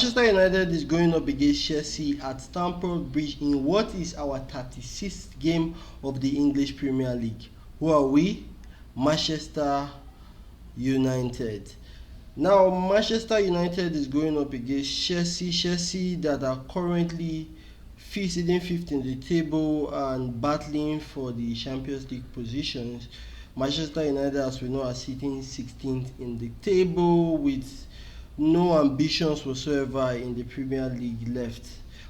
Manchester United is going up against Chelsea at Stamford Bridge in what is our 36th game of the English Premier League. Who are we? Manchester United. Now, Manchester United is going up against Chelsea. Chelsea that are currently sitting fifth in the table and battling for the Champions League positions. Manchester United, as we know, are sitting 16th in the table with no ambitions whatsoever in the Premier League left.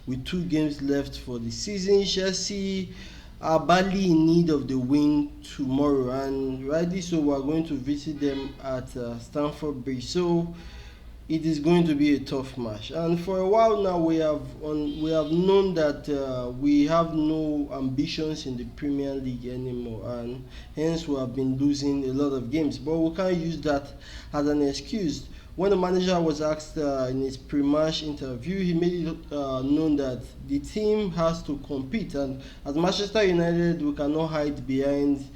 With 2 games left for the season, Chelsea are badly in need of the win tomorrow, and rightly so. We are going to visit them at Stamford Bridge, so it is going to be a tough match. And for a while now, we have known that we have no ambitions in the Premier League anymore, and hence we have been losing a lot of games. But we can't use that as an excuse. When the manager was asked in his pre-match interview, he made it known that the team has to compete, and as Manchester United, we cannot hide behind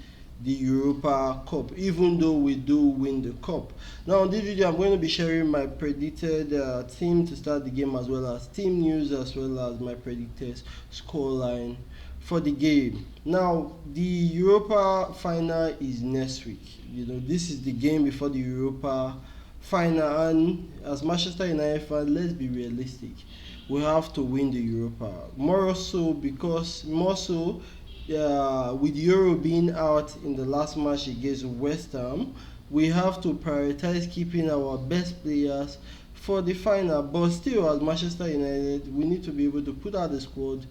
the Europa Cup, even though we do win the cup. Now, in this video, I'm going to be sharing my predicted team to start the game, as well as team news, as well as my predicted scoreline for the game. Now, the Europa final is next week. This is the game before the Europa final, and as Manchester United fan, let's be realistic. We have to win the Europa. More so with Euro being out in the last match against West Ham, we have to prioritize keeping our best players for the final. But still, as Manchester United, we need to be able to put out a squad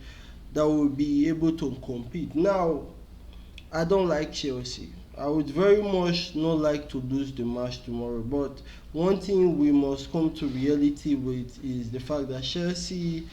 that will be able to compete. Now, I don't like Chelsea. I would very much not like to lose the match tomorrow, but one thing we must come to reality with is the fact that Chelsea,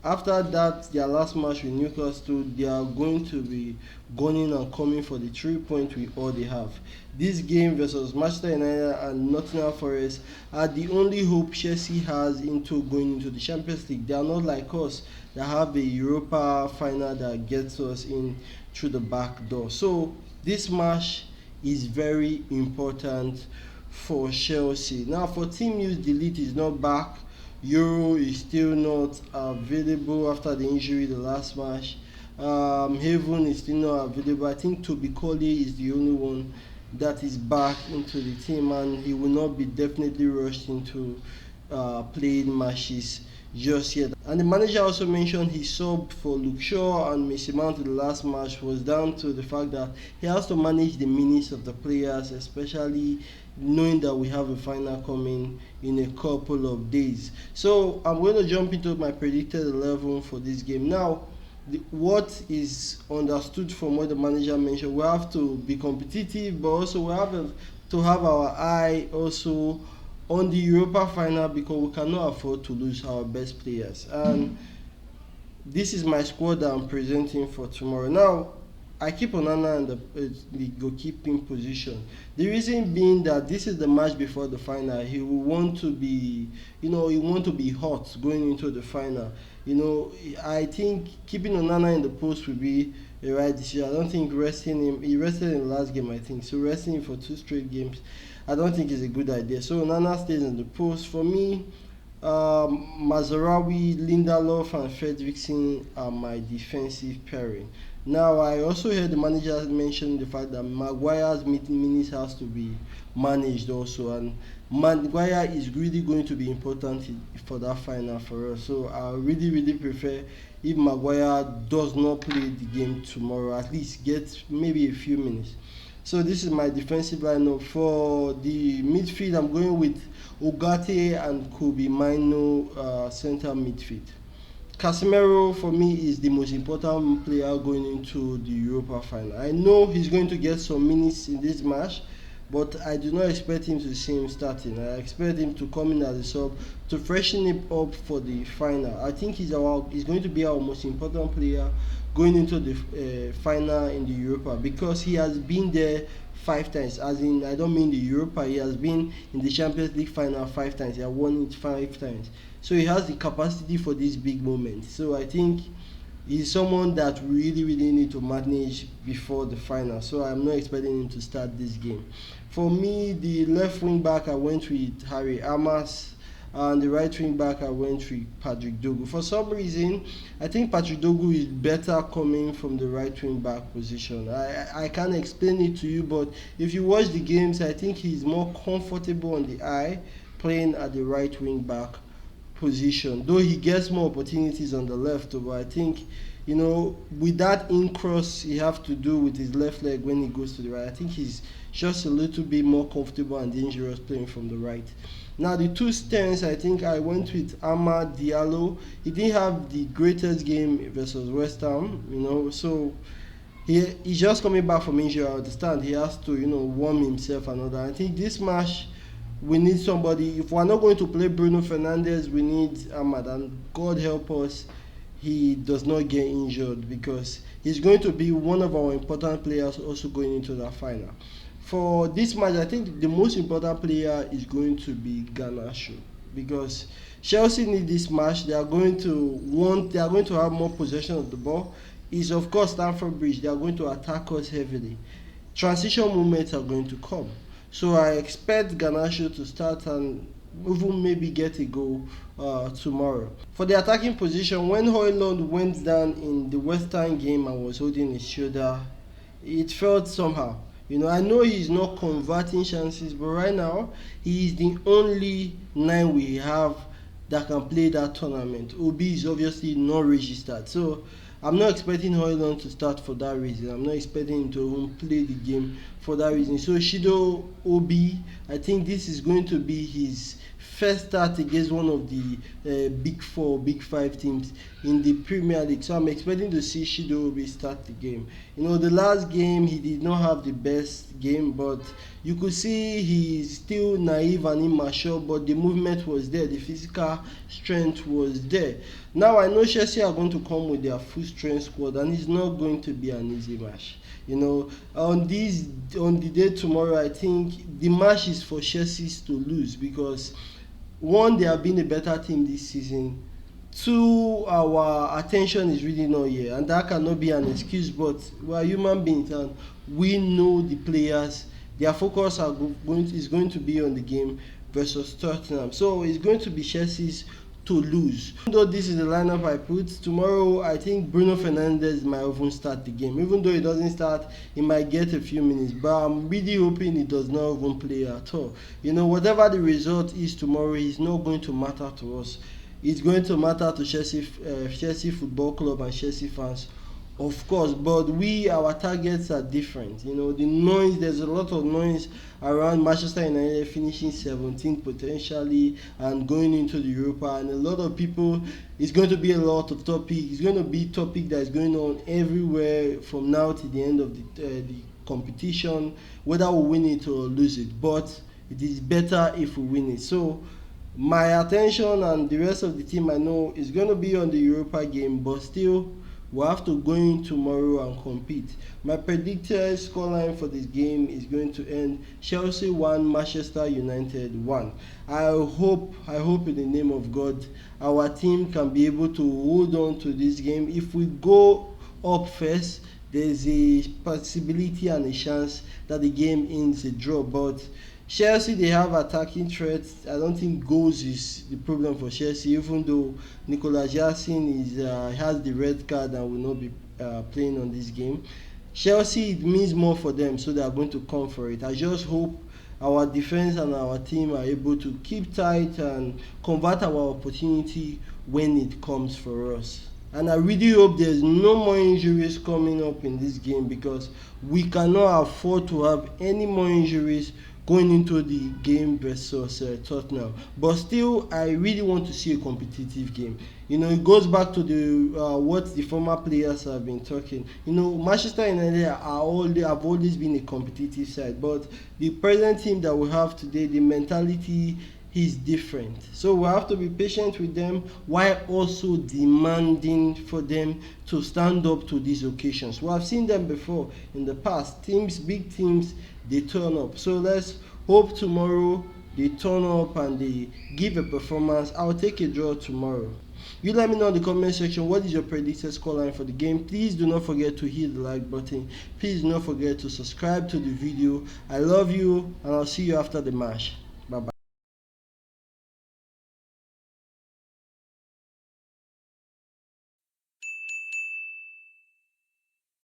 after that their last match with Newcastle, they are going to be gunning and coming for the 3 points we already have. This game versus Manchester United and Nottingham Forest are the only hope Chelsea has into going into the Champions League. They are not like us that have a Europa final that gets us in through the back door. So this match is very important for Chelsea. Now, for team news, De Ligt is not back. Yoro is still not available after the injury the last match. Heaven is still not available. I think Toby Colley is the only one that is back into the team, and he will not be definitely rushed into playing matches just yet. And the manager also mentioned his sub for Luke Shaw and Mason Mount in the last match was down to the fact that he has to manage the minutes of the players, especially knowing that we have a final coming in a couple of days. So I'm going to jump into my predicted 11 for this game. Now, what is understood from what the manager mentioned, we have to be competitive, but also we have to have our eye also on the Europa final, because we cannot afford to lose our best players. And this is my squad that I'm presenting for tomorrow. Now, I keep Onana in the goalkeeping position. The reason being that this is the match before the final. He will want to be, he want to be hot going into the final. I think keeping Onana in the post will be a right decision. I don't think resting him. He rested in the last game, I think. So resting him for 2 straight games, I don't think is a good idea. So Onana stays in the post. For me, Mazarawi, Lindelof, and Fredrickson are my defensive pairing. Now, I also heard the manager mention the fact that Maguire's minutes has to be managed also, and Maguire is really going to be important for that final for us. So I really prefer if Maguire does not play the game tomorrow, at least get maybe a few minutes. So this is my defensive lineup. For the midfield, I'm going with Ugarte and Kobe Mino center midfield. Casemiro for me is the most important player going into the Europa final. I know he's going to get some minutes in this match, but I do not expect him to see him starting. I expect him to come in as a sub to freshen him up for the final. I think he's going to be our most important player going into the final in the Europa, because he has been there 5 times. As in, I don't mean the Europa, he has been in the Champions League final 5 times. He has won it 5 times. So he has the capacity for this big moment. So I think he's someone that we really need to manage before the final. So I'm not expecting him to start this game. For me, the left wing back, I went with Harry Amas. and the right wing back I went with Patrick Dogu. For some reason, I think Patrick Dogu is better coming from the right wing back position. I can't explain it to you, but if you watch the games, I think he's more comfortable on the eye playing at the right wing back position, though he gets more opportunities on the left. But I think, with that in cross he have to do with his left leg when he goes to the right, I think he's just a little bit more comfortable and dangerous playing from the right. Now the two stands, I think I went with Amad Diallo. He didn't have the greatest game versus West Ham, so he's just coming back from injury. I understand he has to, warm himself and all that. I think this match we need somebody. If we're not going to play Bruno Fernandes, we need Amad, and God help us he does not get injured, because he's going to be one of our important players also going into that final. For this match, I think the most important player is going to be Garnacho, because Chelsea need this match. They are going to have more possession of the ball. It's of course Stamford Bridge. They are going to attack us heavily. Transition movements are going to come. So I expect Garnacho to start and even maybe get a goal tomorrow. For the attacking position, when Højlund went down in the West Ham game and was holding his shoulder, it felt somehow. I know he's not converting chances, but right now he is the only 9 we have that can play that tournament. Obi is obviously not registered, so I'm not expecting Højlund to start for that reason. I'm not expecting him to even play the game for that reason. So Shido Obi, I think this is going to be his first start against one of the big 4, big 5 teams in the Premier League. So I'm expecting to see Shido Obi start the game. The last game he did not have the best game, but you could see he's still naive and immature, but the movement was there, the physical strength was there. Now I know Chelsea are going to come with their full strength squad, and it's not going to be an easy match. On the day tomorrow, I think the match is for Chelsea to lose, because one, they have been a better team this season. Two, our attention is really not here, and that cannot be an excuse, but we are human beings and we know the players. Their focus is going to be on the game versus Tottenham. So it's going to be Chelsea's to lose. Even though this is the lineup I put, tomorrow I think Bruno Fernandes might even start the game. Even though he doesn't start, he might get a few minutes, but I'm really hoping he does not even play at all. Whatever the result is tomorrow, it's not going to matter to us. It's going to matter to Chelsea Football Club and Chelsea fans, of course, but our targets are different. The noise, there's a lot of noise around Manchester United finishing 17th potentially and going into the Europa, and a lot of people, it's going to be a lot of topic. It's going to be topic that is going on everywhere from now to the end of the competition, whether we win it or lose it, but it is better if we win it. So my attention and the rest of the team, I know, is going to be on the Europa game, but still we have to go in tomorrow and compete. My predicted scoreline for this game is going to end Chelsea 1, Manchester United 1. I hope in the name of God our team can be able to hold on to this game. If we go up first, there's a possibility and a chance that the game ends a draw, but Chelsea, they have attacking threats. I don't think goals is the problem for Chelsea, even though Nicolas Jackson has the red card and will not be playing on this game. Chelsea, it means more for them, so they are going to come for it. I just hope our defense and our team are able to keep tight and convert our opportunity when it comes for us. And I really hope there's no more injuries coming up in this game, because we cannot afford to have any more injuries going into the game versus Tottenham. But still, I really want to see a competitive game. It goes back to what the former players have been talking. Manchester United have always been a competitive side, but the present team that we have today, the mentality is different. So we have to be patient with them while also demanding for them to stand up to these occasions. We have seen them before in the past. Big teams, they turn up. So let's hope tomorrow they turn up and they give a performance. I'll take a draw tomorrow. You let me know in the comment section what is your predicted scoreline for the game. Please do not forget to hit the like button. Please do not forget to subscribe to the video. I love you, and I'll see you after the match.